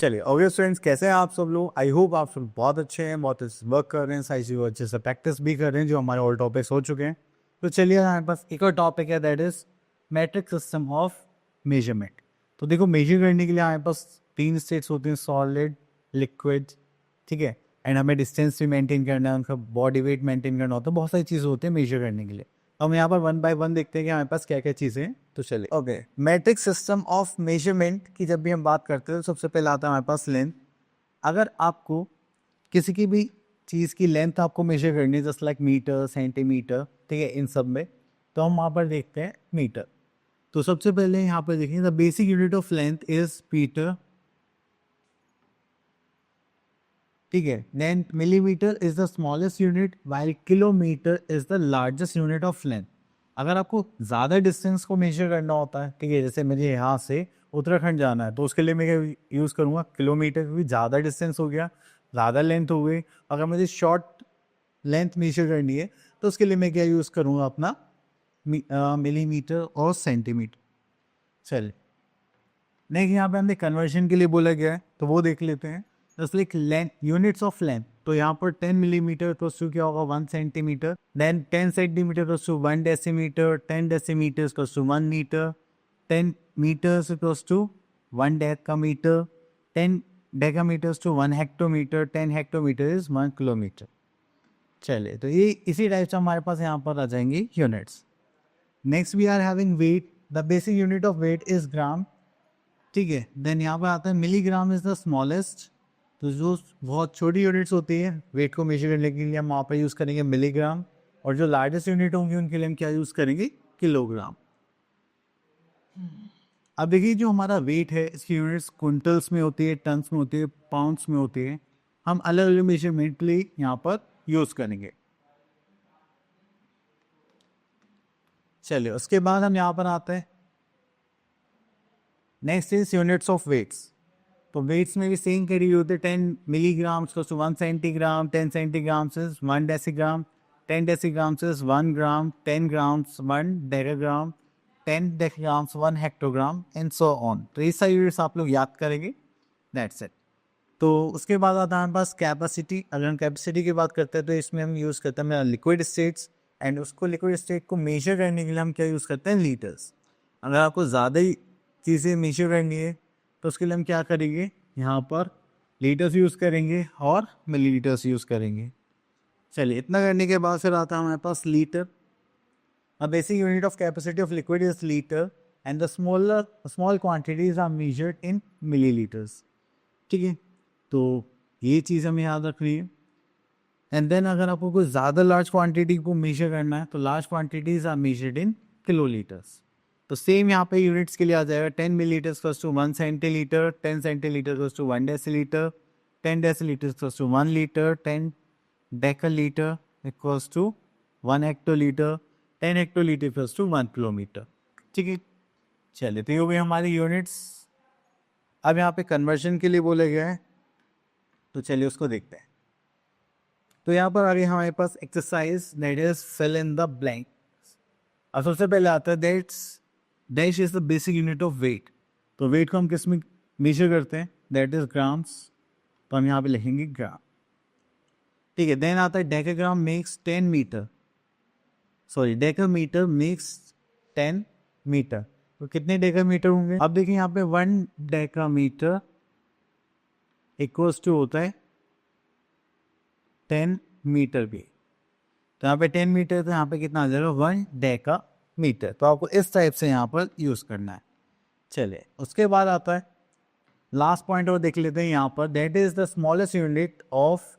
चलिए okay students, कैसे हैं आप सब लोग। आई होप आप सब बहुत अच्छे हैं, बहुत वर्क कर रहे हैं, सारी चीज़ों अच्छे से प्रैक्टिस भी कर रहे हैं जो हमारे और टॉपिक्स हो चुके हैं। तो चलिए हमारे पास एक और टॉपिक है, that is matric system of measurement. तो देखो, मेजर करने के लिए हमारे पास तीन स्टेट्स होते हैं, सॉलिड, लिक्विड, ठीक है, एंड हमें डिस्टेंस भी मेंटेन करना है, उनका बॉडी वेट मेंटेन करना होता है, बहुत सारी चीज़ें होती हैं मेजर करने के लिए। हम यहाँ पर वन बाय वन देखते हैं कि हमारे पास क्या क्या चीज़ें हैं। तो चलिए okay, matric system of measurement की जब भी हम बात करते हैं तो सबसे पहले आता है हमारे पास लेंथ। अगर आपको किसी की भी चीज़ की लेंथ आपको मेजर करनी है, जस्ट लाइक मीटर, सेंटीमीटर, ठीक है, इन सब में, तो हम वहाँ पर देखते हैं मीटर। तो सबसे पहले यहाँ पर देखिए, the basic unit of length is metre, ठीक है। Then millimetre is the smallest unit while kilometre is the largest unit of length. अगर आपको ज़्यादा डिस्टेंस को मेजर करना होता है, ठीक है, जैसे मुझे यहाँ से उत्तराखंड जाना है, तो उसके लिए मैं यूज़ करूँगा किलोमीटर, क्योंकि ज़्यादा डिस्टेंस हो गया, ज़्यादा लेंथ हो गई। अगर मुझे शॉर्ट लेंथ मेजर करनी है तो उसके लिए मैं क्या यूज़ करूँगा, अपना मिलीमीटर और सेंटीमीटर। चलिए नेक्स्ट, यहाँ पे हमने कन्वर्जन के लिए बोला गया है, तो वो देख लेते हैं। Just like length, units of length, तो यहाँ पर 10 मिलीमीटर तो टू क्या होगा, 1 सेंटीमीटर। देन 10 सेंटीमीटर तो to 1 decimetre, 10 decimetre to 1 metre, 10 metres to 1 decametre, 10 decametres to 1 hectometre, 10 hectometre is 1 kilometre. चलिए, तो ये इसी टाइप से हमारे पास यहाँ पर आ जाएंगी units. Next we are having weight, the basic unit of weight is gram, ठीक है। देन यहाँ पर आता है मिलीग्राम इज द स्मॉलेस्ट, तो जो बहुत छोटी यूनिट्स होती है वेट को मेजर करने के लिए हम वहाँ पर यूज़ करेंगे मिलीग्राम, और जो लार्जेस्ट यूनिट होंगी उनके लिए हम क्या यूज़ करेंगे, किलोग्राम। अब देखिए, जो हमारा वेट है इसकी यूनिट्स क्विंटल्स में होती है, टन्स में होती है, पाउंड्स में होती है। हम अलग अलग मेजरमेंट के लिए यहाँ पर यूज़ करेंगे। चलिए, उसके बाद हम यहाँ पर आते हैं, next is units of weights. तो वेट्स में भी सेम कैटेगरी होते हैं, 10 milligrams to 1 centigram, 10 centigrams is 1 decigram, 10 decigrams is 1 gram, 10 grams 1 decagram, 10 decagrams 1 hectogram, and so on. तो ये सारी यूनिट्स आप लोग याद करेंगे, दैट्स इट। तो उसके बाद आता है हमारे पास कैपेसिटी। अगर हम कैपेसिटी की बात करते हैं तो इसमें हम यूज़ करते हैं लिक्विड स्टेट्स, एंड उसको लिक्विड स्टेट को मेजर करने के लिए हम क्या यूज़ करते हैं, लीटर्स। अगर आपको ज़्यादा ही चीज़ें मेजर करनी है तो उसके लिए हम क्या करेंगे, यहाँ पर लीटर्स यूज़ करेंगे और मिलीलीटर्स यूज़ करेंगे। चलिए, इतना करने के बाद फिर आता है हमारे पास litre. A basic unit of capacity of liquid is litre, and the small quantities are measured in millilitres, ठीक है। तो ये चीज़ हमें याद रखनी है। एंड देन अगर आपको कोई ज़्यादा लार्ज क्वांटिटी को मेजर करना है तो large quantities are measured in kilolitres. तो सेम यहाँ पे यूनिट्स के लिए आ जाएगा, 10 millilitres plus to 1 centilitre, 10 centilitre plus to 1 decilitre, 10 decilitre plus to 1 litre, 10 decalitre equals to 1 hectolitre, 10 hectolitre plus to 1 kilometre, ठीक है। चलिए, तो ये हो गई हमारी यूनिट्स। अब यहाँ पे कन्वर्जन के लिए बोला गया है, तो चलिए उसको देखते हैं। तो यहाँ पर आगे हमारे पास exercise, that is fill in the blank. अब सबसे पहले आता है that's dash is the basic unit of weight. तो वेट को हम किस में मेजर करते हैं, दैट इज ग्राम्स, तो हम यहाँ पे लिखेंगे ग्राम, ठीक है। देन आता है decagram makes 10 metre, sorry decametre makes 10 metre. तो कितने डेकामीटर होंगे, अब देखिए यहाँ पे 1 डेकामीटर इक्वल्स टू होता है 10 मीटर भी। तो यहाँ पे 10 मीटर, तो यहाँ पे कितना आ जाएगा, 1 डेका मीटर। तो आपको इस टाइप से यहाँ पर यूज़ करना है। चलिए, उसके बाद आता है लास्ट पॉइंट और देख लेते हैं यहाँ पर, that is the smallest unit of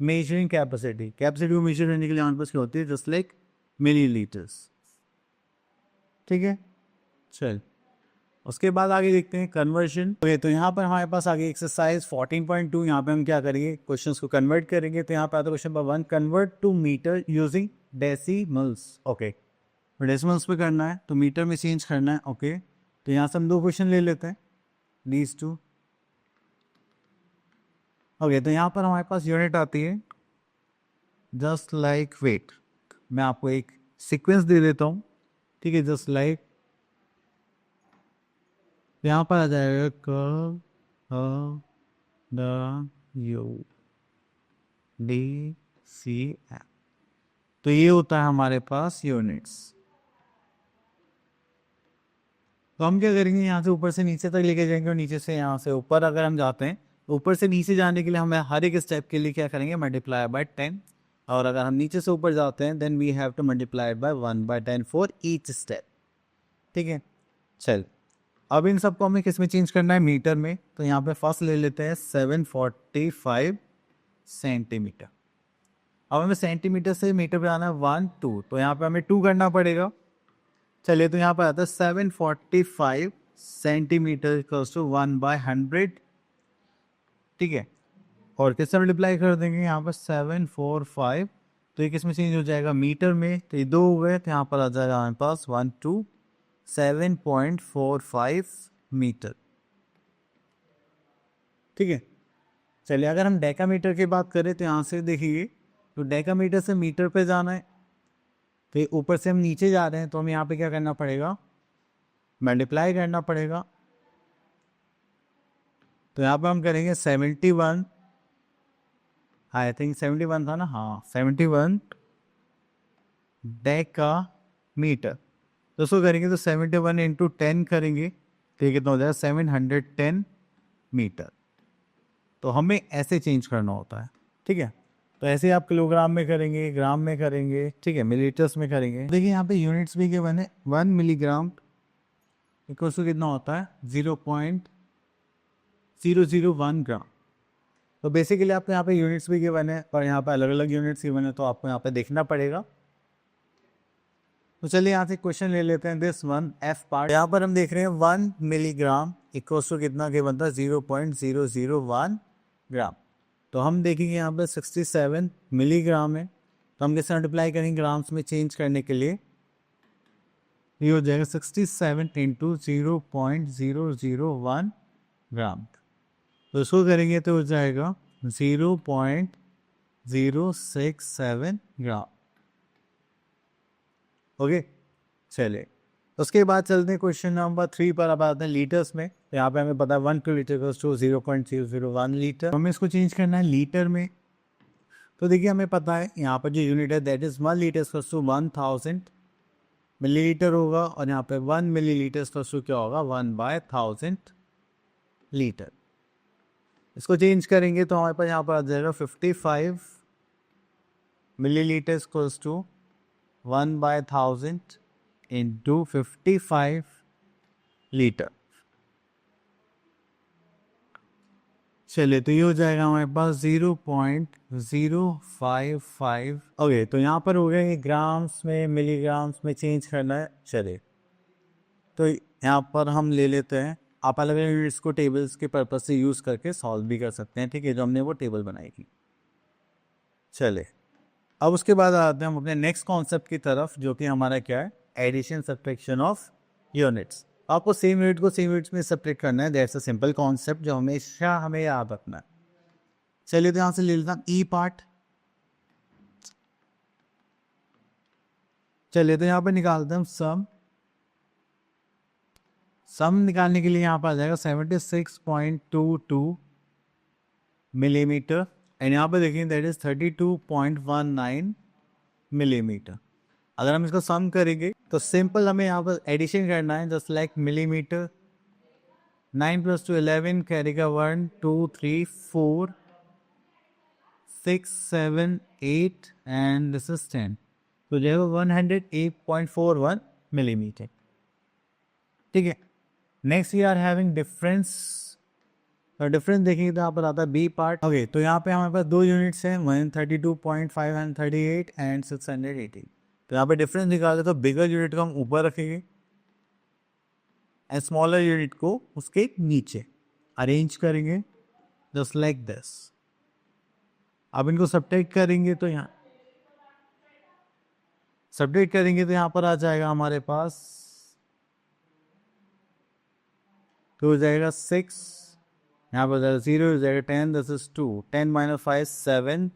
measuring capacity. Capacity को मेजर करने के लिए हमारे पास क्या होती है, जस्ट लाइक मिलीलीटर्स, ठीक है। चल, उसके बाद आगे देखते हैं कन्वर्जन। तो यहाँ पर हमारे पास आगे एक्सरसाइज 14.2, यहाँ पे हम क्या करेंगे, क्वेश्चंस को कन्वर्ट करेंगे। तो यहाँ पे आता है question number 1, convert to metre using decimals, okay. Decimals पे करना है तो मीटर में चेंज करना है, ओके। तो यहाँ से हम 2 क्वेश्चन ले लेते हैं, दीज टू, ओके। तो यहाँ पर हमारे पास यूनिट आती है जस्ट लाइक वेट। मैं आपको एक सीक्वेंस दे देता हूँ, ठीक है, जस्ट लाइक यहाँ पर आ जाएगा DCM। तो ये होता है हमारे पास यूनिट्स। तो हम क्या करेंगे, यहाँ से ऊपर से नीचे तक लेके जाएंगे और नीचे से यहाँ से ऊपर अगर हम जाते हैं, ऊपर से नीचे जाने के लिए हमें हर एक स्टेप के लिए क्या करेंगे, मल्टीप्लाई बाय 10। और अगर हम नीचे से ऊपर जाते हैं then we have to multiply by 1/10 for each step. ठीक है, चल अब इन सबको हमें किस में चेंज करना है, मीटर में। तो यहाँ पे फर्स्ट ले लेते हैं 745 सेंटीमीटर। अब हमें सेंटीमीटर से मीटर पे आना है 1 2, तो यहाँ पे हमें 2 करना पड़ेगा। चलिए, तो यहाँ पर आता है 745 सेंटीमीटर इक्वल्स टू 1/100। ठीक है, और किससे मल्टीप्लाई कर देंगे, यहाँ पर 745, तो ये किस में चेंज हो जाएगा, मीटर में। तो ये 2 हो गए, तो यहाँ पर आ जाएगा हमारे पास 127.45 मीटर। ठीक है, चलिए अगर हम डेकामीटर की बात करें तो यहाँ से देखिए, तो डेकामीटर से मीटर पे जाना है, तो ऊपर से हम नीचे जा रहे हैं, तो हमें यहाँ पे क्या करना पड़ेगा, मल्टीप्लाई करना पड़ेगा। तो यहाँ पे हम करेंगे 71, आई थिंक 71 था ना, हाँ 71 डेका मीटर। तो उसको करेंगे तो 71 इंटू 10 करेंगे, तो ये कितना हो जाएगा 710 मीटर। तो हमें ऐसे चेंज करना होता है। ठीक है, तो ऐसे आप किलोग्राम में करेंगे, ग्राम में करेंगे, ठीक है, मिलीलीटर्स में करेंगे। देखिए यहाँ पे यूनिट्स भी गिवन है, 1 मिलीग्राम इक्वल टू कितना होता है 0.001 ग्राम। तो बेसिकली आपको यहाँ पे यूनिट्स भी गिवन है और यहाँ पे अलग अलग यूनिट्स गिवन है, तो आपको यहाँ पे देखना पड़ेगा। तो चलिए यहाँ से क्वेश्चन ले लेते हैं, दिस वन एफ पार्ट। यहाँ पर हम देख रहे हैं 1 मिलीग्राम इक्वल टू कितना के बनता है 0.001 ग्राम। तो हम देखेंगे यहाँ पर 67 मिलीग्राम है, तो हम कैसे मल्टीप्लाई करेंगे ग्राम्स में चेंज करने के लिए, ये हो जाएगा 67 इंटू 0.001 ग्राम। तो इसको करेंगे तो हो जाएगा 0.067 ग्राम। ओके, चलिए उसके बाद चलते हैं क्वेश्चन नंबर 3 पर। अब आते हैं लीटर्स में। तो यहाँ पे हमें पता है 1 किलोलीटर का टू 0.001 लीटर, हमें इसको चेंज करना है लीटर में। तो देखिए हमें पता है यहाँ पर जो यूनिट है दैट इज 1 लीटर का टू 1000 मिलीलीटर होगा, और यहाँ पे 1 मिलीलीटर का टू क्या होगा 1/1000 लीटर। इसको चेंज करेंगे तो हमारे पास यहाँ पर आ जाएगा 55 millilitre equals to 1/1000 into 55 litre. चलिए, तो ये हो जाएगा हमारे पास 0.055। ओके, तो यहाँ पर हो गया ये ग्राम्स में मिलीग्राम्स में चेंज करना है। चलिए, तो यहाँ पर हम ले लेते हैं, आप अलग अलग यूनिट्स को टेबल्स के पर्पज से यूज़ करके सॉल्व भी कर सकते हैं। ठीक है, जो हमने वो टेबल बनाई थी। चले, अब उसके बाद आते हैं हम अपने नेक्स्ट कॉन्सेप्ट की तरफ, जो कि हमारा क्या है, एडिशन सब्ट्रैक्शन ऑफ यूनिट्स। आपको सेम यूनिट को सेम यूनिट्स में सब्ट्रैक्ट करना है। दैट्स अ सिंपल कॉन्सेप्ट जो हमेशा हमें याद रखना है। चलिए, तो यहाँ से ले लेता हूँ ई पार्ट। चलिए, तो यहाँ पे निकालते हैं सम निकालने के लिए यहाँ पर आ जाएगा 76.22 मिलीमीटर, एंड यहाँ पे देखेंगे दैट इज 32.19 मिलीमीटर। अगर हम इसका सम करेंगे तो सिंपल हमें यहाँ पर एडिशन करना है, जस्ट लाइक मिलीमीटर। 9 + 2 11, करेगा 1 2 3 4 6 7 8 एंड दिस इज 10, तो जो है 108.41 मिलीमीटर। ठीक है, next we are having difference. और डिफरेंस देखेंगे तो यहाँ पर आता है बी पार्ट। ओके, तो यहाँ पे हमारे पास दो यूनिट्स हैं, 132.538 एंड 680। तो यहाँ पे डिफरेंस निकाले तो बिगर यूनिट को हम ऊपर रखेंगे एंड स्मॉलर यूनिट को उसके नीचे अरेंज करेंगे, जस्ट लाइक दिस। अब इनको सब्ट्रैक्ट करेंगे तो यहाँ पर आ जाएगा हमारे पास, तो हो जाएगा 6, यहाँ पर जाएगा 0, हो जाएगा 10, दिस इज 2, 10 - 5 7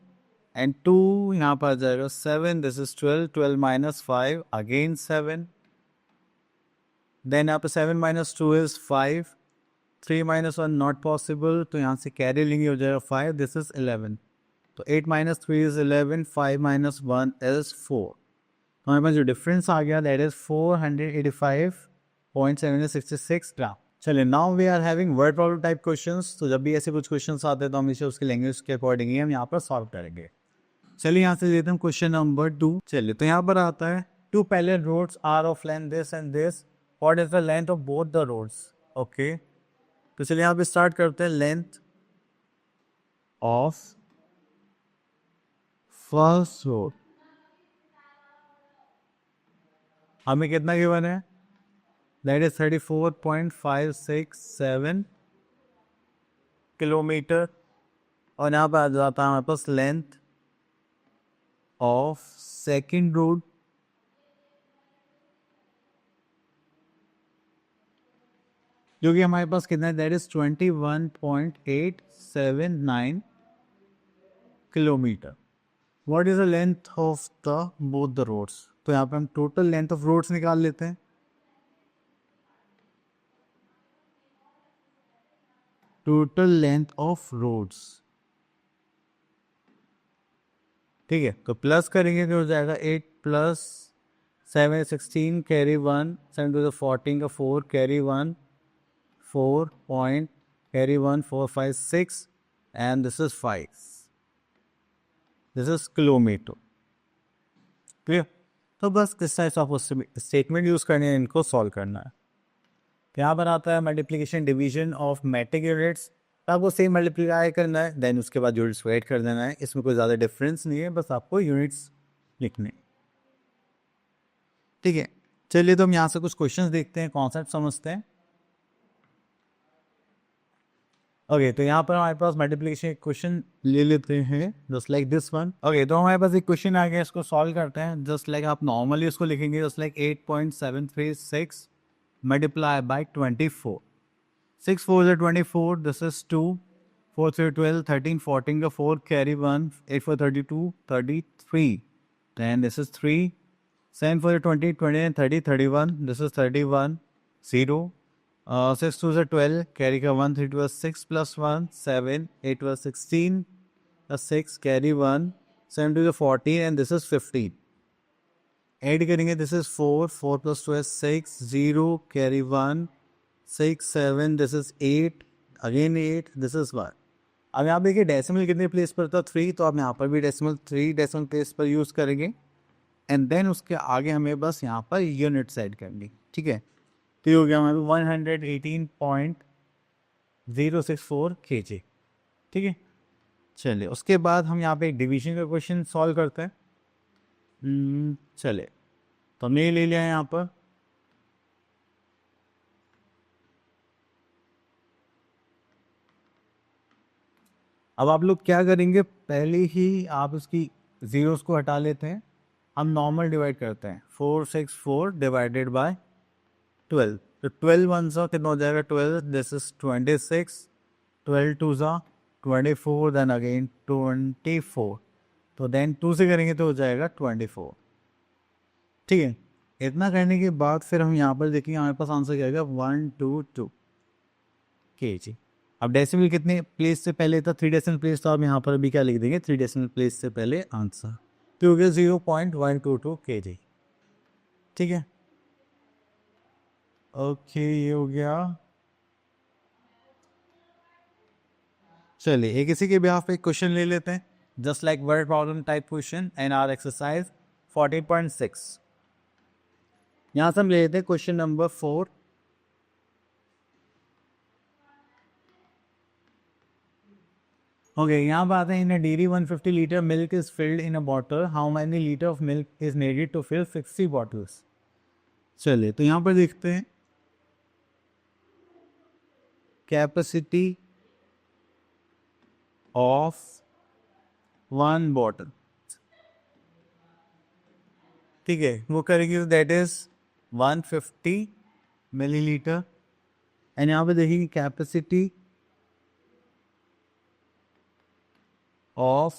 एंड 2, यहाँ पर आ जाएगा 7, दिस इज 12, 12 - 5 अगेन 7, देन यहाँ पर 7 - 2 इज 5, 3 minus 1 नॉट पॉसिबल, तो यहाँ से कैरी लेंगे, हो जाएगा 5, दिस इज 11. तो 8 minus 3 इज 11, 5 minus 1 इज 4. तो हमारे पास जो डिफरेंस आ गया दैट इज 485.766 ग्राम. चलिए now we are having word problem type questions. तो जब भी ऐसे कुछ क्वेश्चंस आते हैं तो हम इसे उसके लैंग्वेज के अकॉर्डिंग ही हम यहाँ पर सॉल्व करेंगे. चलिए यहाँ से देते हैं क्वेश्चन नंबर 2. चलिए तो यहाँ पर आता है 2 parallel roads are of length this and this. What is the length of both the roads? Okay. तो चलिए यहाँ पे स्टार्ट करते हैं. लेंथ ऑफ फर्स्ट रोड हमें कितना गिवन है? That is 34.567 kilometre. और यहाँ पे आ जाता है हमारे पास लेंथ ऑफ सेकेंड रोड, जो कि हमारे पास कितना है? That is 21.879 kilometre. What is the length of the both the roads? तो यहाँ पे हम टोटल लेंथ ऑफ रोड्स निकाल लेते हैं. टोटल लेंथ ऑफ रोड्स, ठीक है. तो प्लस करेंगे तो हो जाएगा 8 प्लस 7 16 कैरी 1 7 टू द 14 का 4 carry 1 4 point carry 1 4 5 6 and this is 5. This is kilometre. Clear? तो बस किस टाइप ऑफ स्टेटमेंट यूज करने हैं, इनको सॉल्व करना है. यहाँ पर आता है multiplication division of metric units. आपको सेम मल्टीप्लाई करना है, देन उसके बाद यूनिट्स ऐड कर देना है. इसमें कोई ज़्यादा डिफरेंस नहीं है, बस आपको यूनिट्स लिखने. ठीक है. चलिए तो हम यहाँ से कुछ क्वेश्चंस देखते हैं, कॉन्सेप्ट समझते हैं. ओके तो यहाँ पर हमारे पास मल्टीप्लिकेशन क्वेश्चन ले लेते हैं just like this one. Okay तो हमारे पास एक क्वेश्चन आ गया, इसको सॉल्व करते हैं. जस्ट लाइक आप नॉर्मली इसको लिखेंगे just like 8.736 multiply by 24. 6 4 is 24, this is 2, 4 3 12, 13 14 का 4 carry 1, 8 4 32, 33, then this is 3, 7 4 20, 20 and 30, 31, this is 31, 0, 6 2 is 12, carry का 1, 3 2 is 6 plus 1, 7, 8 was 16, 6 carry 1, 7 2 is 14 and this is 15. Add करेंगे, this is 4, 4 plus 2 is 6, 0, carry 1, 6 7, this is 8, again 8, this is 1. अब यहाँ देखिए decimal कितने place पर था? 3. तो आप यहाँ पर भी डेसिमल 3 डेसिमल प्लेस पर यूज़ करेंगे एंड देन उसके आगे हमें बस यहाँ पर यूनिट्स ऐड करनी. ठीक है. तो ये हो गया हमारे 118.064 kg. ठीक है. चलिए उसके बाद हम यहाँ पे एक डिवीजन का क्वेश्चन सॉल्व करते हैं. चलिए तो हमने ये ले लिया है यहाँ पर. अब आप लोग क्या करेंगे, पहले ही आप उसकी जीरोस को हटा लेते हैं. हम नॉर्मल डिवाइड करते हैं. 464 डिवाइडेड बाय 12. तो 12 वन सा कितना हो जाएगा? 12. This is 26. 12 टू सा 24, देन अगेन 24. तो देन 2 से करेंगे तो हो जाएगा 24. ठीक है. इतना करने के बाद फिर हम यहाँ पर देखेंगे हमारे पास आंसर क्या आएगा? 122 kg. अब डेसिमल कितने प्लेस से पहले था? 3 डेसिमल प्लेस. तो आप यहाँ पर अभी क्या लिख देंगे? 3 डेसिमल प्लेस से पहले आंसर. तो हो गया 0.122 kg. ठीक है. ओके ये हो गया. चलिए एक इसी के बिहाफ पे क्वेश्चन ले लेते हैं. Just like word problem type question and are exercise 14.6. यहाँ से हम ले लेते हैं क्वेश्चन नंबर 4. ओके यहाँ पर आते हैं. In a dairy 150 litre milk is filled in a bottle. How many litre of milk is needed to fill 60 bottles? चलिए तो यहाँ पर देखते हैं कैपेसिटी ऑफ वन बॉटल. ठीक है. वो करेंगे दैट इज 150 मिलीलीटर. एंड यहाँ पे देखिए कैपेसिटी of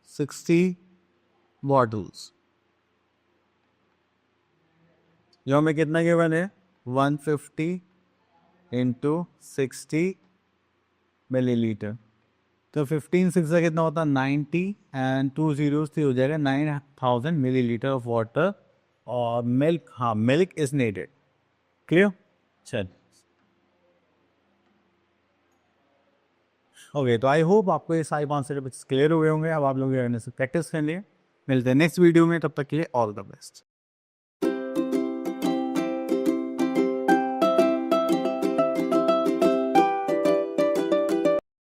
60 bottles. जो हमें कितना गिवन है? 150 इंटू 60 मिलीलीटर। तो 15 6 का कितना होता है 90 एंड 2 zeros से हो जाएगा 9000 मिलीलीटर ऑफ वाटर। और मिल्क, हाँ मिल्क इज नीडेड। क्लियर? चल ओके, तो आई होप आपको ये सारे कॉन्सेप्ट क्लियर हो गए होंगे। अब आप लोग से प्रैक्टिस कर लिए। मिलते हैं नेक्स्ट वीडियो में, तब तक के लिए ऑल द बेस्ट।